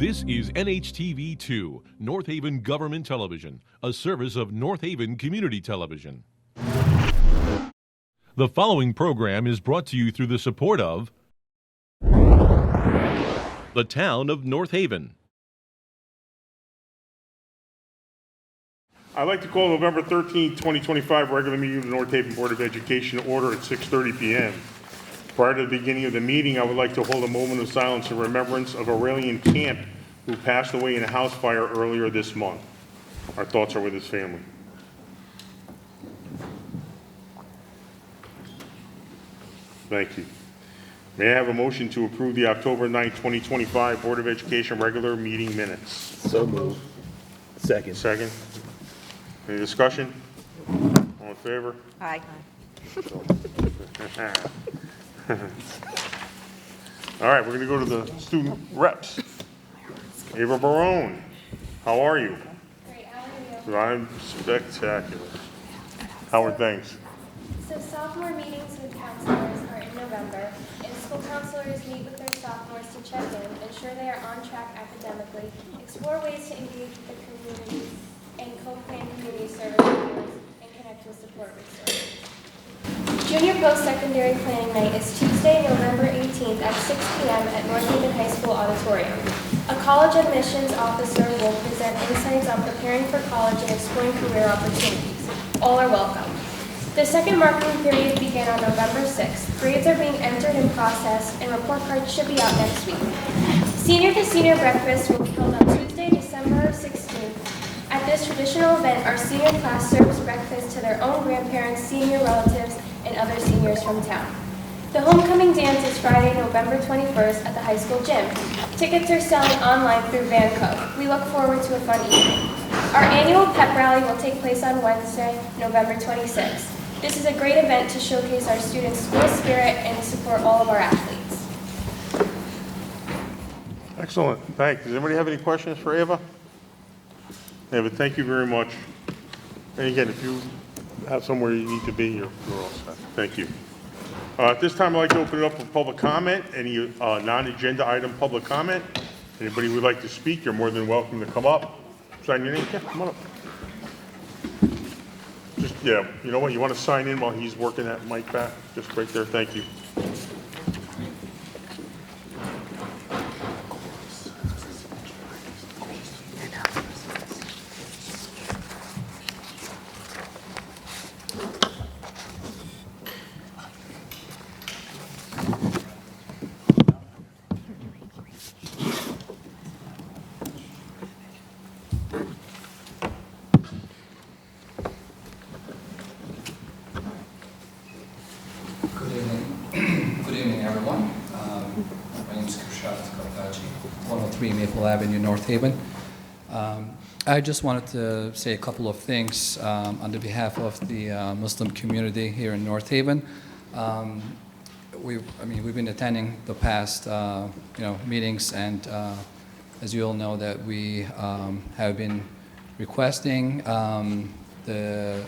This is NHTV2, North Haven Government Television, a service of North Haven Community Television. The following program is brought to you through the support of the Town of North Haven. I'd like to call November 13, 2025 regular meeting of the North Haven Board of Education to order at 6:30 p.m. Prior to the beginning of the meeting, I would like to hold a moment of silence in remembrance of Aurelian Camp, who passed away in a house fire earlier this month. Our thoughts are with his family. Thank you. May I have a motion to approve the October 9, 2025 Board of Education regular meeting minutes? So moved. Second. Second. Any discussion? All in favor? Aye. All right, we're going to go to the student reps. Ava Barone, how are you? Great, how are you? I'm spectacular. How are things? So sophomore meetings with counselors are in November, and school counselors meet with their sophomores to check in, ensure they are on track academically, explore ways to engage with the community, and co-plan community service areas, and connect with support resources. Junior post-secondary planning night is Tuesday, November 18th at 6 p.m. at North Haven High School Auditorium. A college admissions officer will present insights on preparing for college and exploring career opportunities. All are welcome. The second marking period began on November 6th. Grades are being entered and processed, and report cards should be out next week. Senior to Senior breakfast will be held on Tuesday, December 16th. At this traditional event, our senior class serves breakfast to their own grandparents, senior relatives, and other seniors from town. The homecoming dance is Friday, November 21st at the high school gym. Tickets are selling online through Vanco. We look forward to a fun evening. Our annual pep rally will take place on Wednesday, November 26th. This is a great event to showcase our students' school spirit and support all of our athletes. Excellent, thanks. Does anybody have any questions for Ava? Ava, thank you very much. And again, if you have somewhere you need to be, you're all set. Thank you. At this time, I'd like to open it up for public comment. Any non-agenda item public comment? Anybody who would like to speak, you're more than welcome to come up. Sign your name. Yeah, come on up. Just, yeah, you know what? You want to sign in while he's working that mic back? Just right there. Thank you. Avenue, North Haven. I just wanted to say a couple of things on the behalf of the Muslim community here in North Haven. We've been attending the past meetings, and as you all know, that we have been requesting the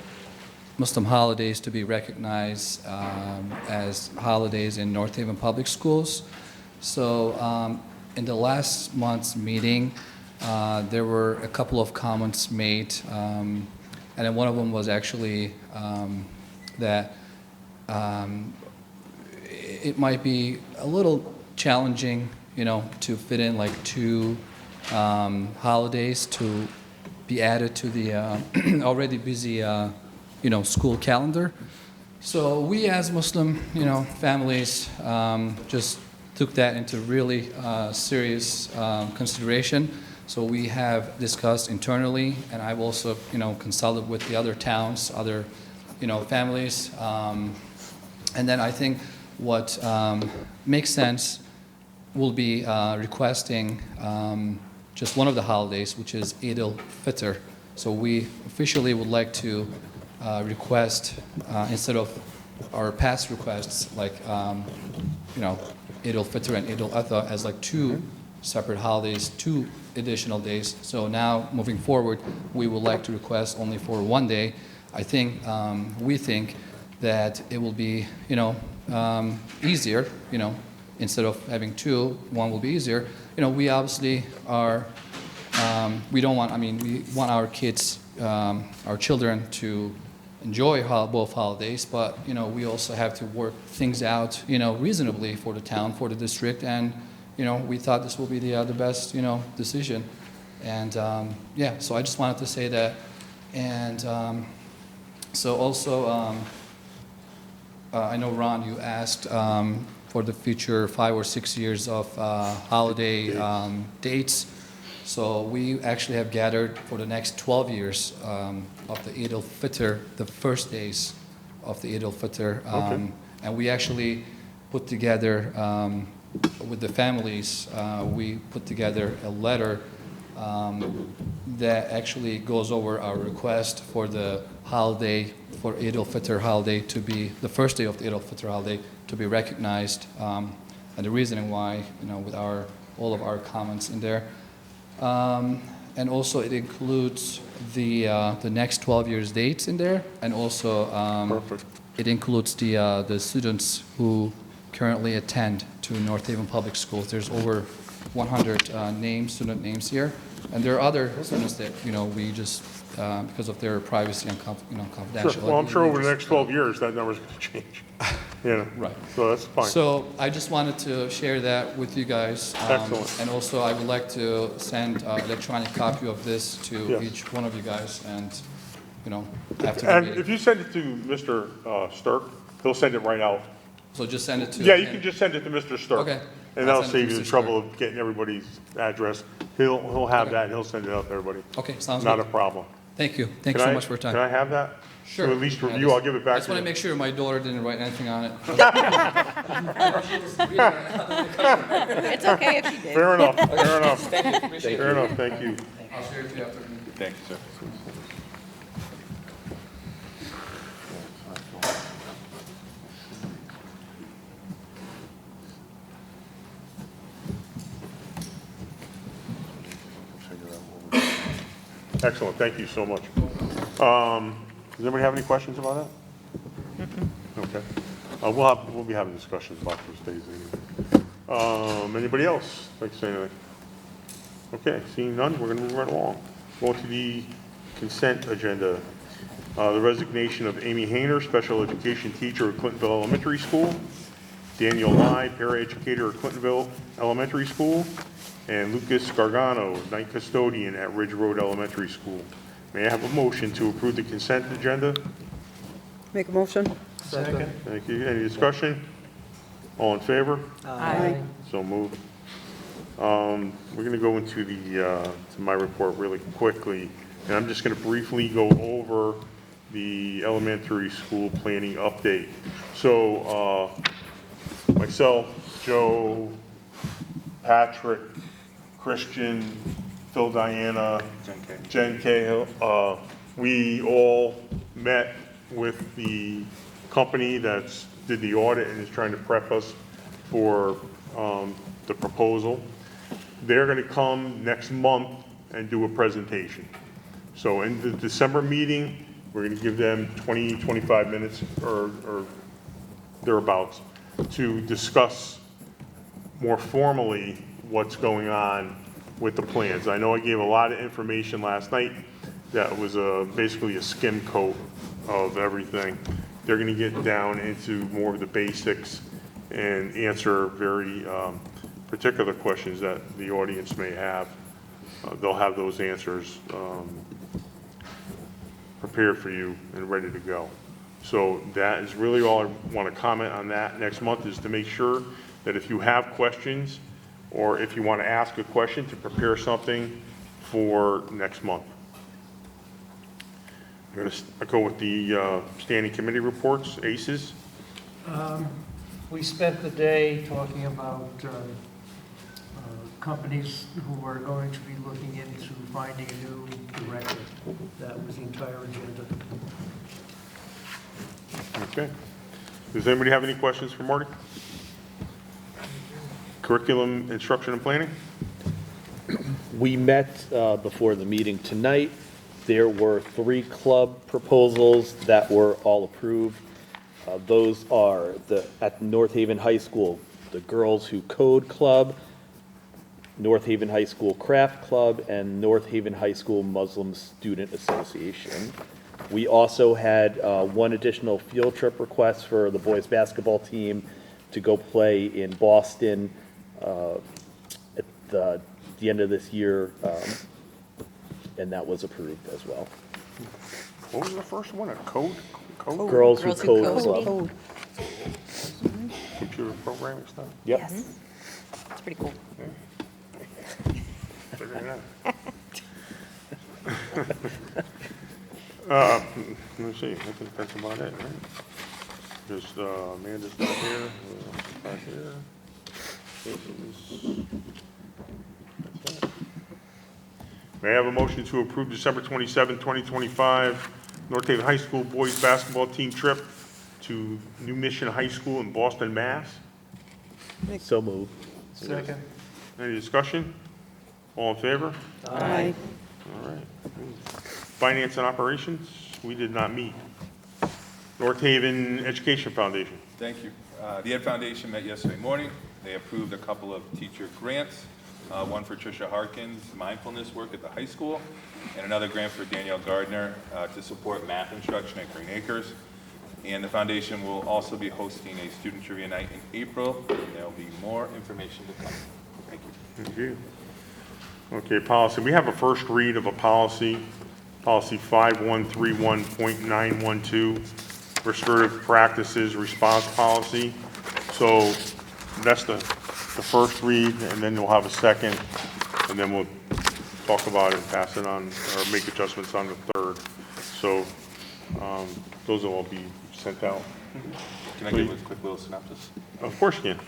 Muslim holidays to be recognized as holidays in North Haven Public Schools. So in the last month's meeting, there were a couple of comments made, and then one of them was actually that it might be a little challenging, to fit in like two holidays to be added to the already busy, school calendar. So we as Muslim, families just took that into really serious consideration. So we have discussed internally, and I've also, consulted with the other towns, other, families. And then I think what makes sense will be requesting just one of the holidays, which is Eid al-Fitr. So we officially would like to request, instead of our past requests, like, Eid al-Fitr and Eid al-Adha as like two separate holidays, 2 additional days. So now, moving forward, we would like to request only for one day. I think, we think that it will be, easier, instead of having two, one will be easier. We obviously are, we don't want, we want our kids, our children to enjoy both holidays, but, we also have to work things out, reasonably for the town, for the district, and, we thought this will be the best, decision. And, so I just wanted to say that. And so also, I know, Ron, you asked for the future 5 or 6 years of holiday dates. So we actually have gathered for the next 12 years of the Eid al-Fitr, the first days of the Eid al-Fitr. And we actually put together, with the families, we put together a letter that actually goes over our request for the holiday, for Eid al-Fitr holiday to be, the first day of the Eid al-Fitr holiday to be recognized, and the reasoning why, with all of our comments in there. And also it includes the next 12 years dates in there, and also it includes the students who currently attend to North Haven Public Schools. There's over 100 student names here, and there are other students that we just because of their privacy and confidentiality. Sure. Well, I'm sure over the next 12 years, that number's going to change. Right. So that's fine. So I just wanted to share that with you guys. Excellent. And also, I would like to send an electronic copy of this to Yes. each one of you guys, and, after the And meeting. if you send it to Mr. Stirk, he'll send it right out. So just send it to. Yeah, you him. can just send it to Mr. Stirk. Okay. And I'll that'll send it save to you the Mr. trouble of getting everybody's address. He'll have Okay. that, and he'll send it out to everybody. Okay, sounds Not a good. problem. Thank you. Thank you Can so I- much for your time. Can I have that? Sure. To at least Yeah, review, I'll give it I back just to want to you. make sure my daughter didn't write anything on it. It's okay if you did. Fair enough, fair enough. Appreciate Fair enough, thank you. I'll share it to you after the meeting. Thank you, sir. Excellent, thank you so much. Does anybody have any questions about that? Okay. We'll be having discussions about those days anyway. Anybody else like to say anything? Okay, seeing none, we're going to move right along. Go to the consent agenda. The resignation of Amy Hayner, special education teacher at Clintonville Elementary School, Daniel Lai, paraeducator at Clintonville Elementary School, and Lucas Gargano, night custodian at Ridge Road Elementary School. May I have a motion to approve the consent agenda? Make a motion? Thank you. Any discussion? All in favor? Aye. So moved. We're going to go into to my report really quickly, and I'm just going to briefly go over the elementary school planning update. So myself, Joe, Patrick, Christian, Phil, Diana, Jen Cahill, we all met with the company that did the audit and is trying to prep us for the proposal. They're going to come next month and do a presentation. So in the December meeting, we're going to give them 20, 25 minutes or thereabouts to discuss more formally what's going on with the plans. I know I gave a lot of information last night that was basically a skim coat of everything. They're going to get down into more of the basics and answer very particular questions that the audience may have. They'll have those answers prepared for you and ready to go. So that is really all I want to comment on that next month, is to make sure that if you have questions or if you want to ask a question, to prepare something for next month. I'm going to go with the standing committee reports, ACES. We spent the day talking about companies who are going to be looking into finding a new director. That was the entire agenda. Okay. Does anybody have any questions for Marty? Curriculum, instruction, and planning? We met before the meeting tonight. There were 3 club proposals that were all approved. Those are at North Haven High School, the Girls Who Code Club, North Haven High School Craft Club, and North Haven High School Muslim Student Association. We also had one additional field trip request for the boys basketball team to go play in Boston at the end of this year, and that was approved as well. What was the first one, a code? Code? Girls Who Code Club. Code. Computer programming stuff? Yep. Yes. It's pretty cool. Figuring it out. Let's see, I think that's about it, right? Just, Amanda's not here, back here. That's it. May I have a motion to approve December 27, 2025, North Haven High School boys basketball team trip to New Mission High School in Boston, Mass? So moved. Second. Any discussion? All in favor? Aye. All right. Finance and Operations, we did not meet. North Haven Education Foundation. Thank you. The Ed Foundation met yesterday morning. They approved a couple of teacher grants, one for Tricia Harkins' mindfulness work at the high school, and another grant for Danielle Gardner to support math instruction at Green Acres. And the foundation will also be hosting a student trivia night in April, and there'll be more information to come. Thank you. Thank you. Okay, policy. We have a first read of a policy, policy 5131.912, restorative practices response policy. So that's the first read, and then we'll have a second, and then we'll talk about it and pass it on, or make adjustments on the third. So those will all be sent out. Can I give a quick little synopsis? Of course you can.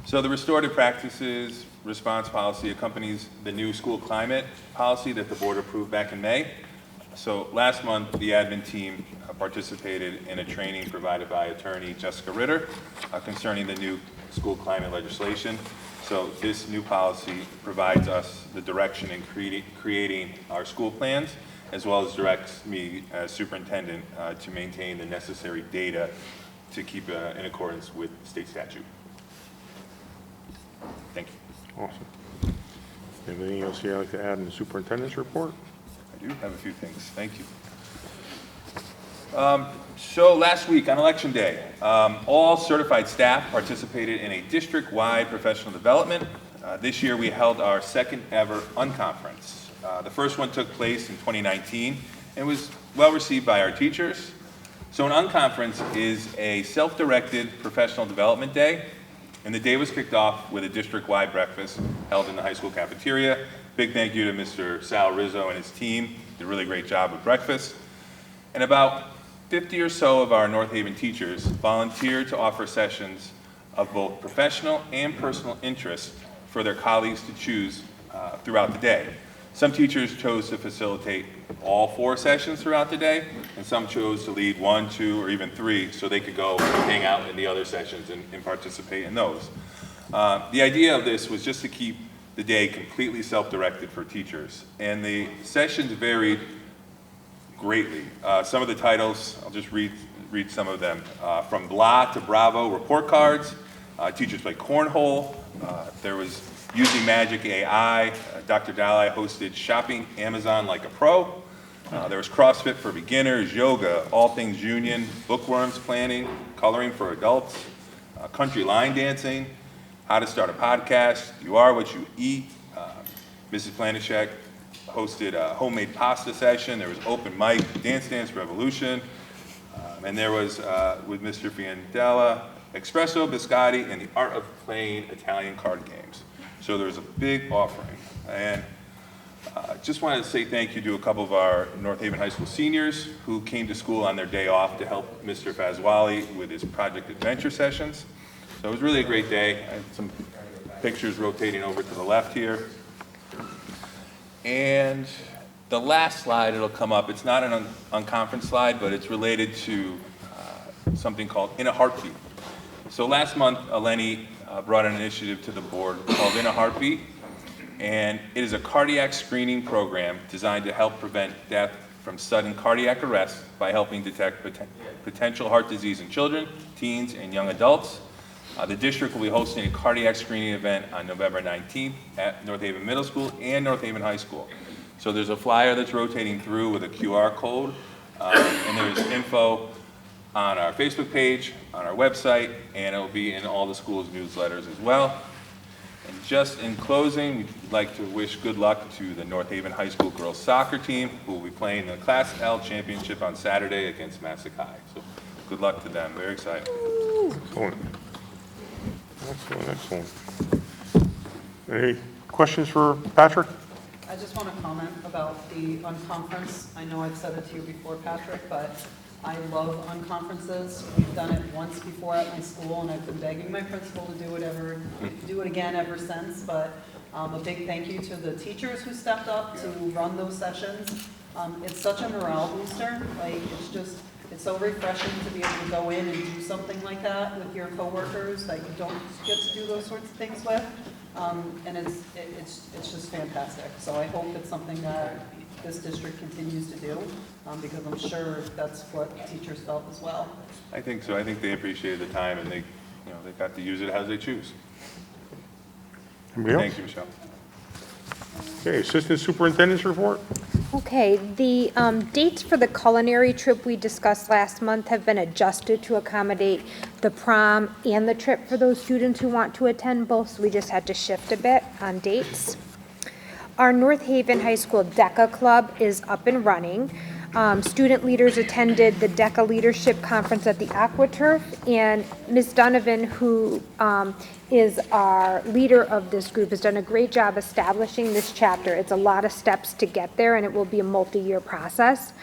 So the restorative practices response policy accompanies the new school climate policy that the board approved back in May. So last month, the admin team participated in a training provided by attorney Jessica Ritter concerning the new school climate legislation. So this new policy provides us the direction in creating our school plans, as well as directs me as superintendent to maintain the necessary data to keep in accordance with state statute. Thank you. Awesome. Anything else you'd like to add in the superintendent's report? I do have a few things. Thank you. So last week on Election Day, all certified staff participated in a district-wide professional development. This year we held our second ever unconference. The first one took place in 2019 and was well received by our teachers. So an unconference is a self-directed professional development day, and the day was kicked off with a district-wide breakfast held in the high school cafeteria. Big thank you to Mr. Sal Rizzo and his team. Did a really great job with breakfast. And about 50 or so of our North Haven teachers volunteered to offer sessions of both professional and personal interest for their colleagues to choose throughout the day. Some teachers chose to facilitate all 4 sessions throughout the day, and some chose to lead 1, 2, or even 3 so they could go hang out in the other sessions and participate in those. The idea of this was just to keep the day completely self-directed for teachers, and the sessions varied greatly. Some of the titles, I'll just read some of them. From blah to bravo report cards, teachers played cornhole, there was using Magic AI, Dr. Dalai hosted shopping Amazon like a pro, there was CrossFit for beginners, yoga, all things union, bookworms planning, coloring for adults, country line dancing, how to start a podcast, you are what you eat. Mrs. Planishek hosted a homemade pasta session. There was open mic, Dance Dance Revolution, and there was, with Mr. Fiandella, Espresso Biscotti, and the art of playing Italian card games. So there was a big offering. And just wanted to say thank you to a couple of our North Haven High School seniors who came to school on their day off to help Mr. Fazwali with his Project Adventure sessions. So it was really a great day. I had some pictures rotating over to the left here. And the last slide, it'll come up. It's not an unconference slide, but it's related to something called In a Heartbeat. So last month, Eleni brought an initiative to the board called In a Heartbeat, and it is a cardiac screening program designed to help prevent death from sudden cardiac arrest by helping detect potential heart disease in children, teens, and young adults. The district will be hosting a cardiac screening event on November 19th at North Haven Middle School and North Haven High School. So there's a flyer that's rotating through with a QR code, and there's info on our Facebook page, on our website, and it will be in all the schools' newsletters as well. And just in closing, we'd like to wish good luck to the North Haven High School girls soccer team, who will be playing the Class L championship on Saturday against Massac High. So good luck to them, very excited. Excellent. Excellent, excellent. Any questions for Patrick? I just want to comment about the unconference. I know I've said it to you before, Patrick, but I love unconferences. We've done it once before at my school, and I've been begging my principal to do it again ever since. But a big thank you to the teachers who stepped up to run those sessions. It's such a morale booster. Like, it's so refreshing to be able to go in and do something like that with your coworkers that you don't get to do those sorts of things with. And it's just fantastic. So I hope it's something that this district continues to do, because I'm sure that's what teachers felt as well. I think so. I think they appreciated the time, and they got to use it as they choose. Anybody else? Thank you, Michelle. Okay, Assistant Superintendent's report. Okay, the dates for the culinary trip we discussed last month have been adjusted to accommodate the prom and the trip for those students who want to attend both, so we just had to shift a bit on dates. Our North Haven High School DECA Club is up and running. Student leaders attended the DECA Leadership Conference at the AquaTurf, and Ms. Donovan, who is our leader of this group, has done a great job establishing this chapter. It's a lot of steps to get there, and it will be a multi-year process.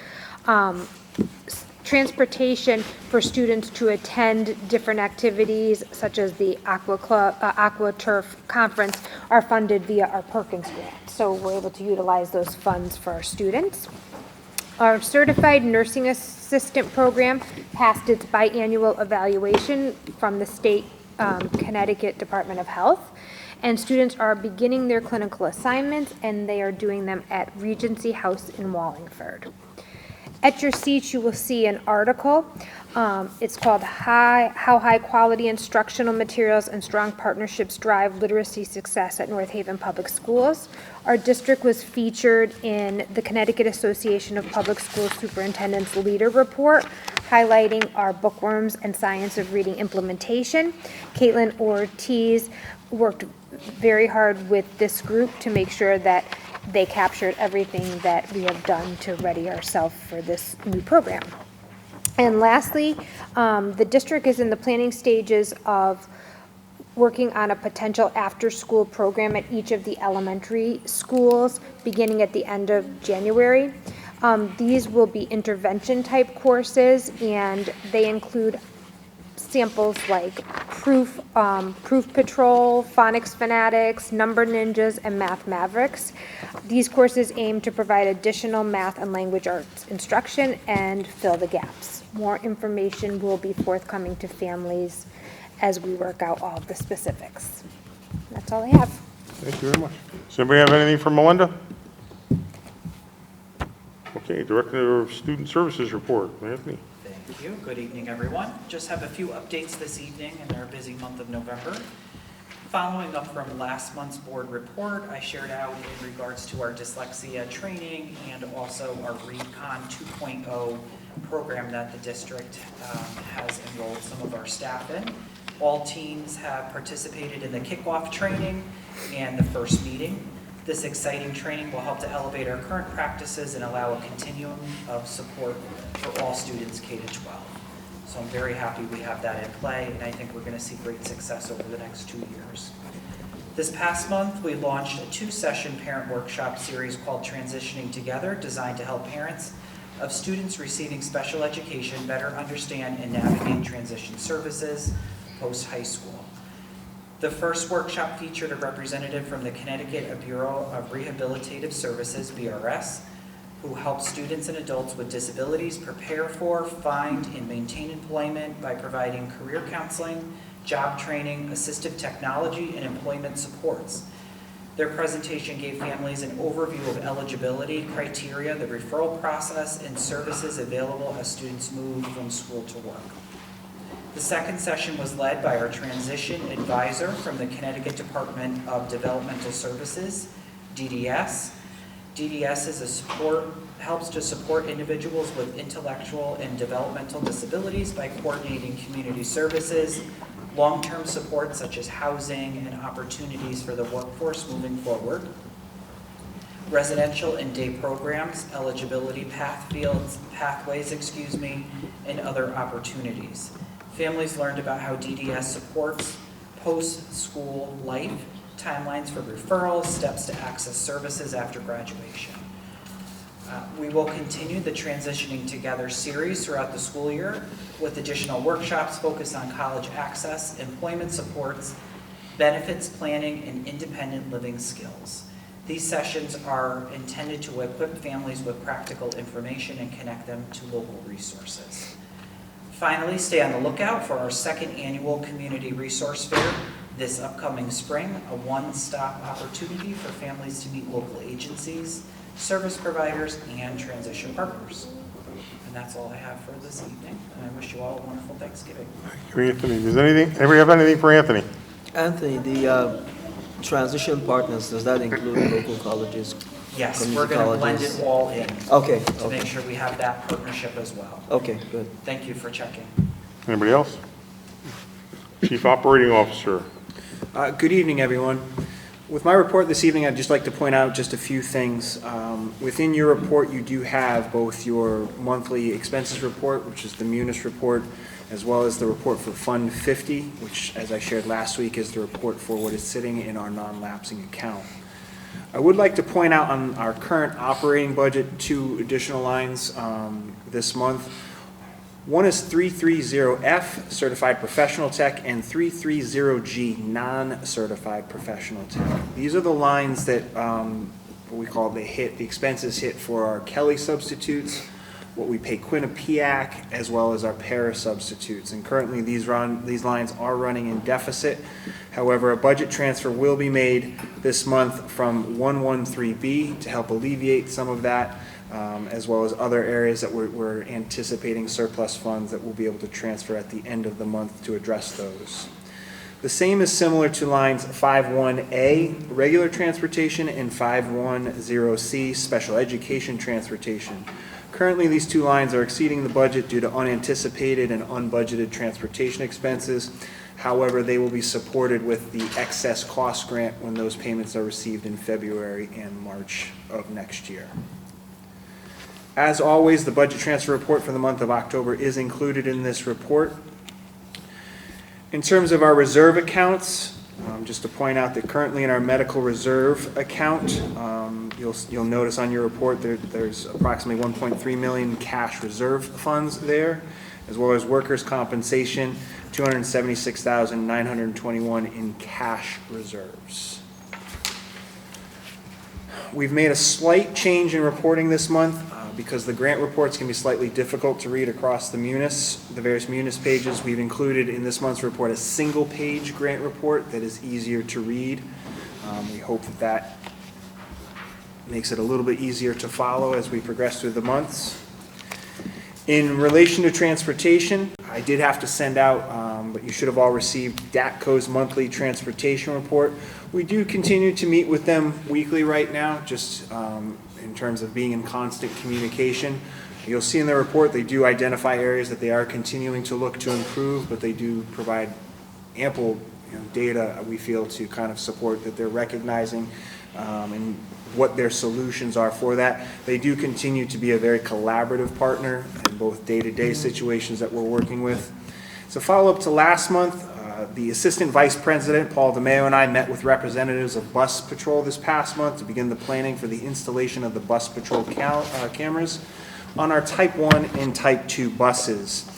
Transportation for students to attend different activities, such as the AquaTurf Conference, are funded via our Perkins grant. So we're able to utilize those funds for our students. Our Certified Nursing Assistant program passed its biannual evaluation from the state Connecticut Department of Health, and students are beginning their clinical assignments, and they are doing them at Regency House in Wallingford. At your seats, you will see an article. It's called How High Quality Instructional Materials and Strong Partnerships Drive Literacy Success at North Haven Public Schools. Our district was featured in the Connecticut Association of Public School Superintendents Leader Report, highlighting our bookworms and science of reading implementation. Caitlin Ortiz worked very hard with this group to make sure that they captured everything that we have done to ready ourselves for this new program. And lastly, the district is in the planning stages of working on a potential after-school program at each of the elementary schools beginning at the end of January. These will be intervention-type courses, and they include samples like Proof Patrol, Phonics Fanatics, Number Ninjas, and Math Mavericks. These courses aim to provide additional math and language arts instruction and fill the gaps. More information will be forthcoming to families as we work out all of the specifics. That's all I have. Thank you very much. Does anybody have anything for Melinda? Okay, Director of Student Services report, Anthony. Thank you. Good evening, everyone. Just have a few updates this evening in our busy month of November. Following up from last month's board report, I shared out in regards to our dyslexia training and also our ReadCon 2.0 program that the district has enrolled some of our staff in. All teams have participated in the kickoff training and the first meeting. This exciting training will help to elevate our current practices and allow a continuum of support for all students K to 12. So I'm very happy we have that in play, and I think we're going to see great success over the next 2 years. This past month, we launched a 2-session parent workshop series called Transitioning Together, designed to help parents of students receiving special education better understand and navigate transition services post-high school. The first workshop featured a representative from the Connecticut Bureau of Rehabilitative Services, BRS, who helps students and adults with disabilities prepare for, find, and maintain employment by providing career counseling, job training, assistive technology, and employment supports. Their presentation gave families an overview of eligibility criteria, the referral process, and services available as students move from school to work. The second session was led by our transition advisor from the Connecticut Department of Developmental Services, DDS. DDS helps to support individuals with intellectual and developmental disabilities by coordinating community services, long-term support such as housing and opportunities for the workforce moving forward, residential and day programs, eligibility pathways, and other opportunities. Families learned about how DDS supports post-school life, timelines for referrals, steps to access services after graduation. We will continue the Transitioning Together series throughout the school year with additional workshops focused on college access, employment supports, benefits planning, and independent living skills. These sessions are intended to equip families with practical information and connect them to local resources. Finally, stay on the lookout for our second annual Community Resource Fair this upcoming spring, a one-stop opportunity for families to meet local agencies, service providers, and transition partners. And that's all I have for this evening, and I wish you all a wonderful Thanksgiving. Anthony, does anybody have anything for Anthony? Anthony, the transition partners, does that include local colleges? Yes, community we're going to blend colleges? it all in Okay, to make okay, sure we have that partnership as well. okay, good. Thank you for checking. Anybody else? Chief Operating Officer. Good evening, everyone. With my report this evening, I'd just like to point out just a few things. Within your report, you do have both your monthly expenses report, which is the Munis report, as well as the report for Fund 50, which, as I shared last week, is the report for what is sitting in our non-lapsing account. I would like to point out on our current operating budget 2 additional lines this month. One is 330F, Certified Professional Tech, and 330G, Non-Certified Professional Tech. These are the lines that what we call the expenses hit for our Kelly substitutes, what we pay Quinnipiac, as well as our para substitutes. And currently these lines are running in deficit. However, a budget transfer will be made this month from 113B to help alleviate some of that, as well as other areas that we're anticipating surplus funds that we'll be able to transfer at the end of the month to address those. The same is similar to lines 51A, regular transportation, and 510C, special education transportation. Currently, these 2 lines are exceeding the budget due to unanticipated and unbudgeted transportation expenses. However, they will be supported with the excess cost grant when those payments are received in February and March of next year. As always, the budget transfer report for the month of October is included in this report. In terms of our reserve accounts, just to point out that currently in our medical reserve account, you'll notice on your report there's approximately 1.3 million cash reserve funds there, as well as workers' compensation, 276,921 in cash reserves. We've made a slight change in reporting this month because the grant reports can be slightly difficult to read across the various Munis pages. We've included in this month's report a single-page grant report that is easier to read. We hope that makes it a little bit easier to follow as we progress through the months. In relation to transportation, I did have to send out, but you should have all received DATCO's monthly transportation report. We do continue to meet with them weekly right now, just in terms of being in constant communication. You'll see in the report they do identify areas that they are continuing to look to improve, but they do provide ample data, we feel, to kind of support that they're recognizing and what their solutions are for that. They do continue to be a very collaborative partner in both day-to-day situations that we're working with. So follow-up to last month, the Assistant Vice President, Paul DeMeo, and I met with representatives of Bus Patrol this past month to begin the planning for the installation of the Bus Patrol cameras on our Type 1 and Type 2 buses.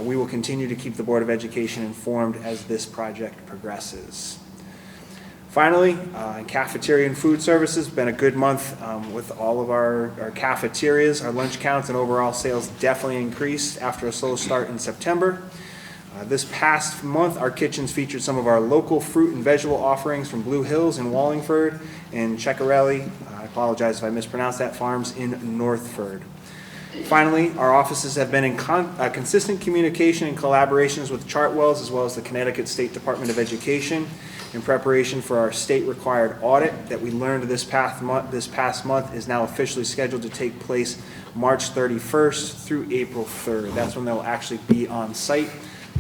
We will continue to keep the Board of Education informed as this project progresses. Finally, in cafeteria and food services, been a good month with all of our cafeterias. Our lunch counts and overall sales definitely increased after a slow start in September. This past month, our kitchens featured some of our local fruit and vegetable offerings from Blue Hills in Wallingford and Ceccarelli, I apologize if I mispronounced that, farms in Northford. Finally, our offices have been in consistent communication and collaborations with Chartwells as well as the Connecticut State Department of Education in preparation for our state-required audit that we learned this past month is now officially scheduled to take place March 31st through April 3rd. That's when they'll actually be on site.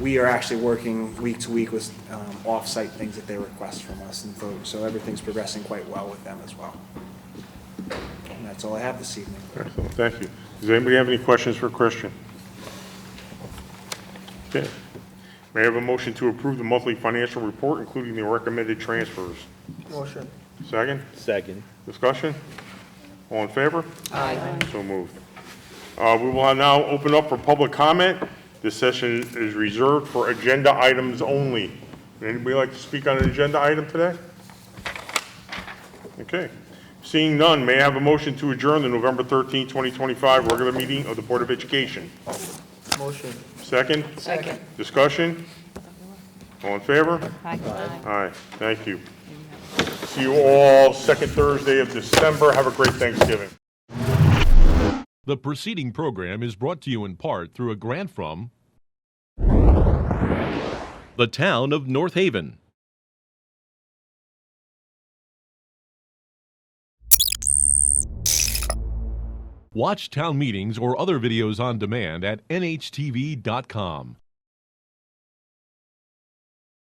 We are actually working week to week with off-site things that they request from us, and so everything's progressing quite well with them as well. And that's all I have this evening. Excellent, thank you. Does anybody have any questions for Christian? Okay. May I have a motion to approve the monthly financial report, including the recommended transfers? Motion. Second? Second. Discussion? All in favor? Aye. So moved. We will now open up for public comment. This session is reserved for agenda items only. Anybody like to speak on an agenda item today? Okay. Seeing none, may I have a motion to adjourn the November 13, 2025 regular meeting of the Board of Education? Motion. Second? Second. Discussion? All in favor? Aye. Aye, thank you. See you all second Thursday of December. Have a great Thanksgiving. The preceding program is brought to you in part through a grant from the Town of North Haven. Watch town meetings or other videos on demand at nhtv.com.